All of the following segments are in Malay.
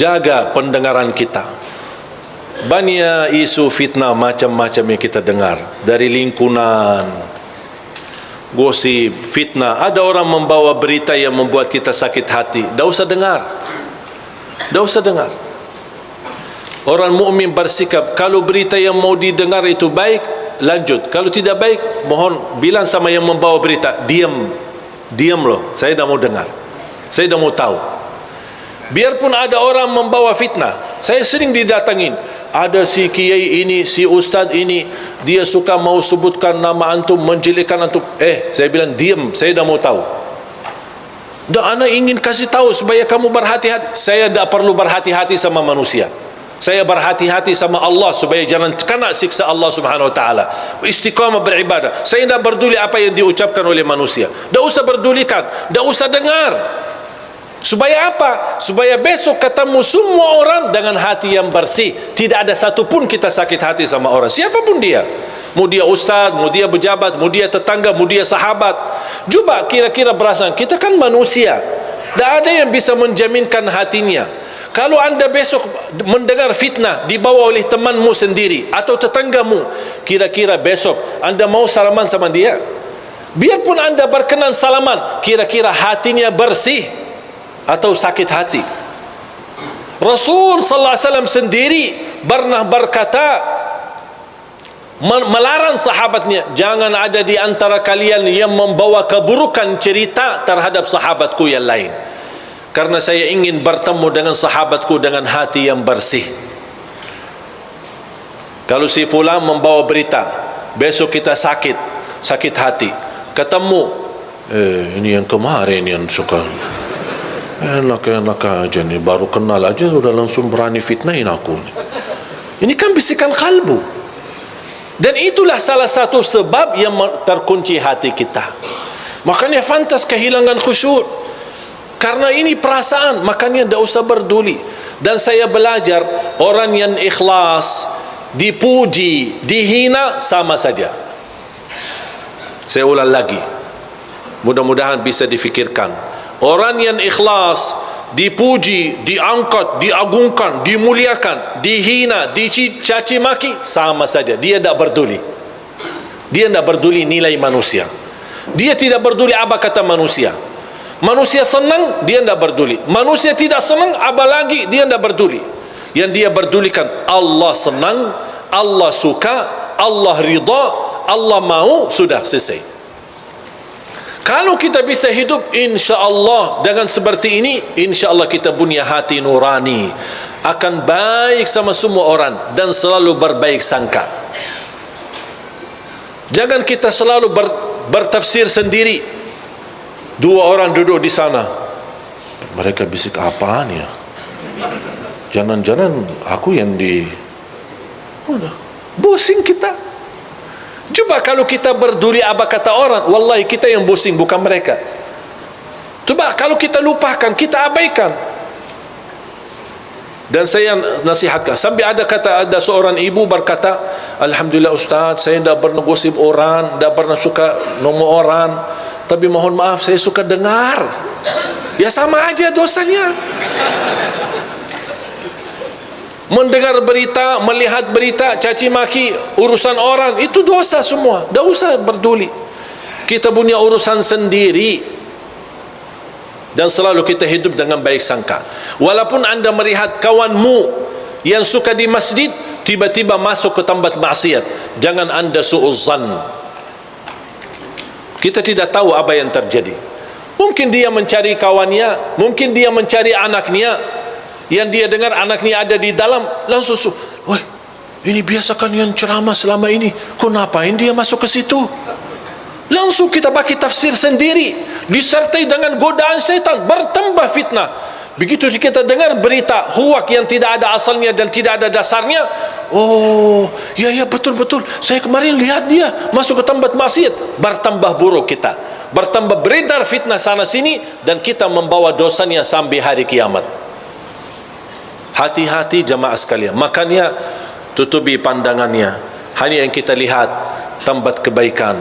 jaga pendengaran kita. Banyak isu fitnah macam-macam yang kita dengar dari lingkungan, gosip, fitnah. Ada orang membawa berita yang membuat kita sakit hati, dah usah dengar. Dah usah dengar. Orang mukmin bersikap, kalau berita yang mau didengar itu baik, lanjut. Kalau tidak baik, mohon bilang sama yang membawa berita, diam. Diam loh, saya dah mau dengar, saya dah mau tahu. Biarpun ada orang membawa fitnah, saya sering didatangin, ada si kiai ini, si ustaz ini, dia suka mau sebutkan nama antum, menjelekkan antum. Saya bilang diam, saya dah mau tahu. Dan ana ingin kasih tahu supaya kamu berhati-hati. Saya tak perlu berhati-hati sama manusia, saya berhati-hati sama Allah supaya jangan kena siksa Allah subhanahu wa ta'ala. Istiqamah beribadah. Saya tidak peduli apa yang diucapkan oleh manusia, tidak usah pedulikan, tidak usah dengar. Supaya apa? Supaya besok ketemu semua orang dengan hati yang bersih. Tidak ada satupun kita sakit hati sama orang, siapapun dia. Mau dia ustaz, mau dia pejabat, mau dia tetangga, mau dia sahabat. Coba kira-kira perasaan, kita kan manusia, tidak ada yang bisa menjaminkan hatinya. Kalau anda besok mendengar fitnah dibawa oleh temanmu sendiri atau tetanggamu, kira-kira besok anda mau salaman sama dia? Biarpun anda berkenan salaman, kira-kira hatinya bersih atau sakit hati? Rasul sallallahu alaihi wasallam sendiri pernah berkata, melarang sahabatnya, jangan ada di antara kalian yang membawa keburukan cerita terhadap sahabatku yang lain, karena saya ingin bertemu dengan sahabatku dengan hati yang bersih. Kalau si fulan membawa berita, besok kita sakit hati, ketemu, ini yang kemarin yang suka enak-enak aja nih, baru kenal aja udah langsung berani fitnahin aku. Ini kan bisikan kalbu. Dan itulah salah satu sebab yang terkunci hati kita. Makanya fantas kehilangan khusyuk, karena ini perasaan. Makanya tidak usah berduli. Dan saya belajar, orang yang ikhlas dipuji, dihina sama saja. Saya ulang lagi, mudah-mudahan bisa difikirkan. Orang yang ikhlas dipuji, diangkat, diagungkan, dimuliakan, dihina, dicaci maki, sama saja. Dia tidak peduli. Dia tidak peduli nilai manusia. Dia tidak peduli apa kata manusia. Manusia senang, dia tidak peduli. Manusia tidak senang, apa lagi dia tidak peduli. Yang dia pedulikan, Allah senang, Allah suka, Allah ridha, Allah mau, sudah selesai. Kalau kita bisa hidup insya Allah dengan seperti ini, insya Allah kita punya hati nurani, akan baik sama semua orang dan selalu berbaik sangka. Jangan kita selalu bertafsir sendiri. Dua orang duduk di sana, mereka bisik apaan ya? Jangan-jangan aku yang pusing kita. Coba kalau kita berduri apa kata orang, wallahi kita yang pusing, bukan mereka. Coba kalau kita lupakan, kita abaikan. Dan saya nasihatkan, sampai ada seorang ibu berkata, alhamdulillah Ustaz, saya tidak pernah gosip orang, tidak pernah suka nomor orang, tapi mohon maaf saya suka dengar. Ya sama aja dosanya. Mendengar berita, melihat berita, caci maki, urusan orang, itu dosa semua. Tak usah peduli. Kita punya urusan sendiri. Dan selalu kita hidup dengan baik sangka. Walaupun anda melihat kawanmu yang suka di masjid, tiba-tiba masuk ke tempat maksiat, jangan anda su'uzzan. Kita tidak tahu apa yang terjadi. Mungkin dia mencari kawannya, mungkin dia mencari anaknya, yang dia dengar anaknya ada di dalam, langsung wah, ini biasakan yang ceramah selama ini, kok ngapain dia masuk ke situ? Langsung kita pakai tafsir sendiri, disertai dengan godaan syaitan, bertambah fitnah. Begitu kita dengar berita huwak yang tidak ada asalnya dan tidak ada dasarnya, oh ya betul-betul, saya kemarin lihat dia masuk ke tempat maksiat, bertambah buruk kita, bertambah beredar fitnah sana sini, dan kita membawa dosanya sampai hari kiamat. Hati-hati jamaah sekalian. Makanya tutupi pandangannya, hanya yang kita lihat tempat kebaikan,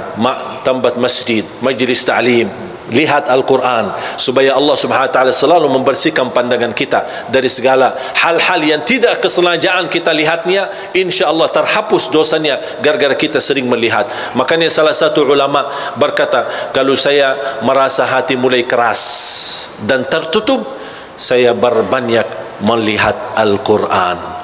tempat masjid, majlis ta'lim, lihat Al-Quran, supaya Allah Subhanahu Wa Taala selalu membersihkan pandangan kita dari segala hal-hal yang tidak kesengajaan kita lihatnya. Insya-Allah terhapus dosanya gara-gara kita sering melihat. Makanya salah satu ulama berkata, kalau saya merasa hati mulai keras dan tertutup, saya berbanyak melihat Al-Quran.